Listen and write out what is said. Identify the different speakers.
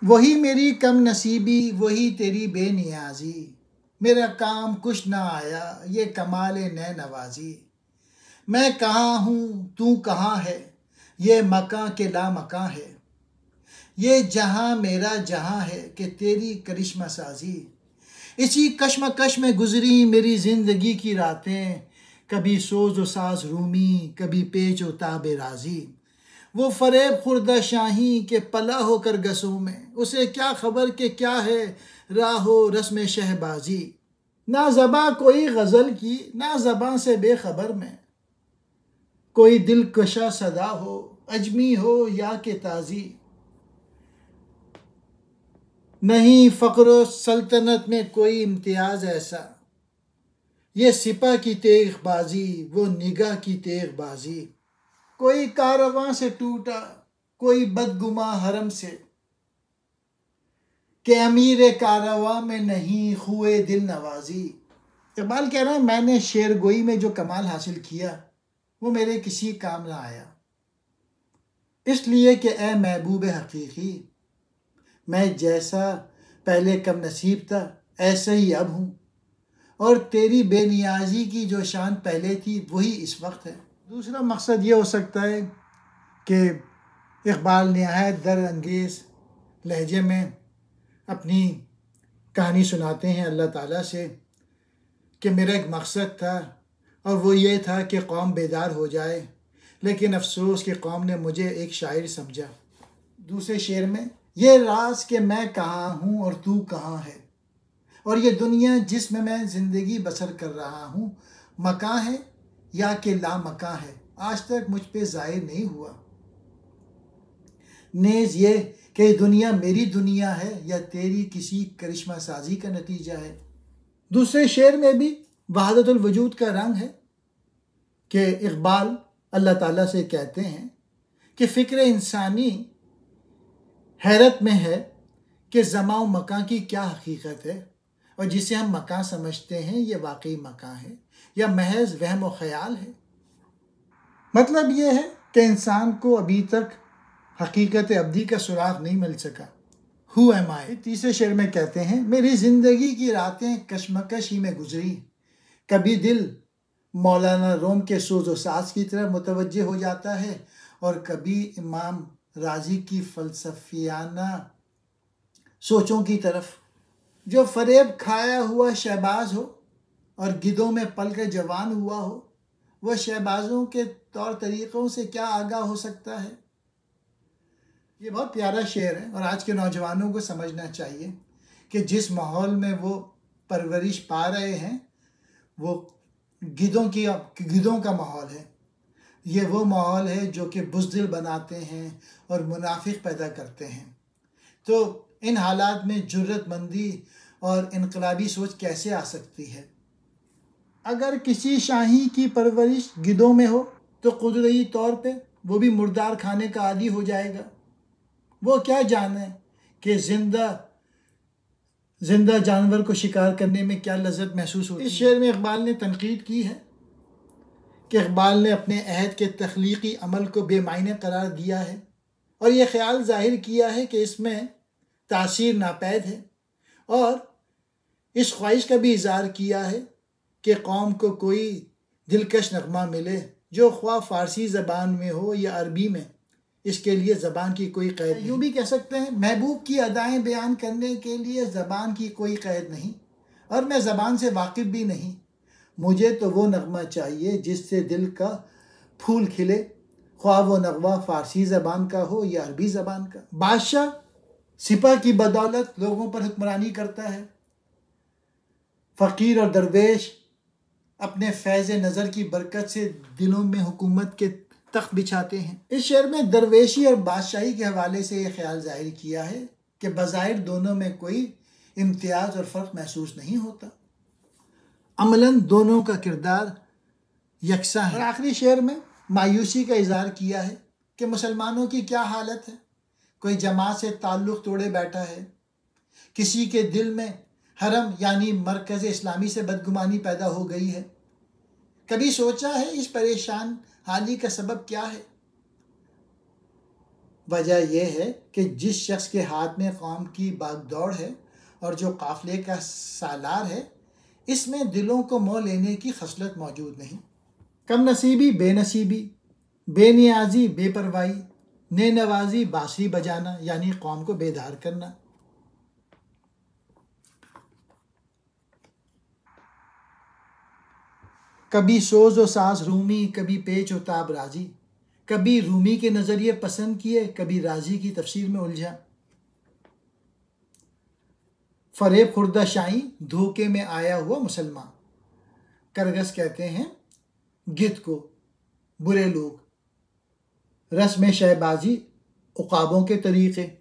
Speaker 1: वही मेरी कम नसीबी, वही तेरी बेनियाजी, मेरा काम कुछ ना आया, ये कमाल ने नवाजी। मैं कहाँ हूँ तू कहाँ है, ये मकां के ला मकां है, ये जहाँ मेरा जहाँ है कि तेरी करिश्मा साजी। इसी कश्मकश में गुजरी मेरी ज़िंदगी की रातें, कभी सोज व साज रूमी, कभी पेच व ताबे राजी। वो फरेब खुर्दा शाही के पला होकर गसों में, उसे क्या खबर कि क्या है राहो रस्म शहबाजी। ना ज़बां कोई गज़ल की, ना ज़बां से बेखबर में, कोई दिलकशा सदा हो, अजमी हो या के ताज़ी। नहीं फ़क्र सल्तनत में कोई इम्तियाज़ ऐसा, ये सिपा की तेग बाजी, वो निगाह की तेग बाजी। कोई कारवां से टूटा, कोई बदगुमा हरम से, कि अमीर कारवां में नहीं खुए दिल नवाजी। इकबाल कह रहा है मैंने शेर गोई में जो कमाल हासिल किया वो मेरे किसी काम ना आया, इसलिए कि ए महबूब हकीकी, मैं जैसा पहले कम नसीब था ऐसा ही अब हूँ, और तेरी बेनियाजी की जो शान पहले थी वही इस वक्त है। दूसरा मकसद ये हो सकता है कि इकबाल नहायत दर्द अंगेज़ लहजे में अपनी कहानी सुनाते हैं अल्लाह ताला से कि मेरा एक मकसद था और वो ये था कि कौम बेदार हो जाए, लेकिन अफसोस कि कौम ने मुझे एक शायर समझा। दूसरे शेर में ये राज कि मैं कहाँ हूँ और तू कहाँ है, और ये दुनिया जिसमें मैं ज़िंदगी बसर कर रहा हूँ मकां है या कि ला मकां है, आज तक मुझ पे ज़ाहिर नहीं हुआ। नेज़ ये कि दुनिया मेरी दुनिया है या तेरी किसी करिश्मा साजी का नतीजा है। दूसरे शेर में भी वहादतुल वजूद का रंग है कि इकबाल अल्लाह ताला से कहते हैं कि फ़िक्र इंसानी हैरत में है कि ज़मा व मकां की क्या हकीकत है, और जिसे हम मकां समझते हैं ये वाकई मकां है या महज वहम व ख्याल है। मतलब ये है कि इंसान को अभी तक हकीकत अब्दी का सुराग नहीं मिल सका। हु एम आई। तीसरे शेर में कहते हैं मेरी ज़िंदगी की रातें कशमकश ही में गुजरी, कभी दिल मौलाना रोम के सोज़ो साज की तरफ मुतवज्जे हो जाता है और कभी इमाम राजी की फ़लसफ़ियाना सोचों की तरफ। जो फरेब खाया हुआ शहबाज हो और गिदों में पल कर जवान हुआ हो, वह शहबाजों के तौर तरीक़ों से क्या आगाह हो सकता है। ये बहुत प्यारा शेर है और आज के नौजवानों को समझना चाहिए कि जिस माहौल में वो परवरिश पा रहे हैं वो गिदों का माहौल है। ये वो माहौल है जो कि बुज़दिल बनाते हैं और मुनाफिक पैदा करते हैं। तो इन हालात में जुर्रतमंदी और इनकलाबी सोच कैसे आ सकती है। अगर किसी शाही की परवरिश गिदों में हो तो कुदरती तौर पे वो भी मुर्दार खाने का आदी हो जाएगा। वो क्या जाने कि जिंदा जानवर को शिकार करने में क्या लज्जत महसूस होती है। इस शेर में इकबाल ने तनकीद की है कि इकबाल ने अपने अहद के तख्लीकी अमल को बेमायने करार दिया है और ये ख्याल जाहिर किया है कि इसमें तासीर नापैद है, और इस ख्वाहिश का भी इज़हार किया है कि कौम को कोई दिलकश नगमा मिले जो ख्वाह फ़ारसी ज़बान में हो या अरबी में, इसके लिए ज़बान की कोई क़ैद नहीं। यूँ भी कह सकते हैं महबूब की अदाएँ बयान करने के लिए ज़बान की कोई क़ैद नहीं, और मैं ज़बान से वाकिफ़ भी नहीं। मुझे तो वो नगमा चाहिए जिससे दिल का फूल खिले, ख्वाह वो नगमा फ़ारसी ज़बान का हो या अरबी ज़बान का। बादशाह सिपा की बदौलत लोगों पर हुक्मरानी करता है, फ़कीर और दरवेश अपने फैज़ नज़र की बरकत से दिलों में हुकूमत के तख्त बिछाते हैं। इस शेर में दरवेशी और बादशाही के हवाले से ये ख्याल जाहिर किया है कि बज़ाहिर दोनों में कोई इम्तियाज़ और फ़र्क महसूस नहीं होता, अमलन दोनों का किरदार यकसा है। और आखिरी शेर में मायूसी का इज़हार किया है कि मुसलमानों की क्या हालत है। कोई जमात से ताल्लुक़ तोड़े बैठा है, किसी के दिल में हरम यानी मरकज़ इस्लामी से बदगुमानी पैदा हो गई है। कभी सोचा है इस परेशान हाली का सबब क्या है। वजह यह है कि जिस शख्स के हाथ में कौम की बागदौड़ है और जो काफिले का सालार है, इसमें दिलों को मोह लेने की खसलत मौजूद नहीं। कम नसीबी, बेनसीबी, बेनियाजी, बेपरवाही, नेनवाजी, बांसुरी बजाना यानी कौम को बेदार करना। कभी सोज व साज रूमी, कभी पेच व ताब राजी, कभी रूमी के नज़रिए पसंद किए, कभी राजी की तफसीर में उलझा। फरेब खुर्दा शाही, धोखे में आया हुआ मुसलमान। करगस कहते हैं गिद्ध को, बुरे लोग। रस्म शहबाजी, उकाबों के तरीक़े।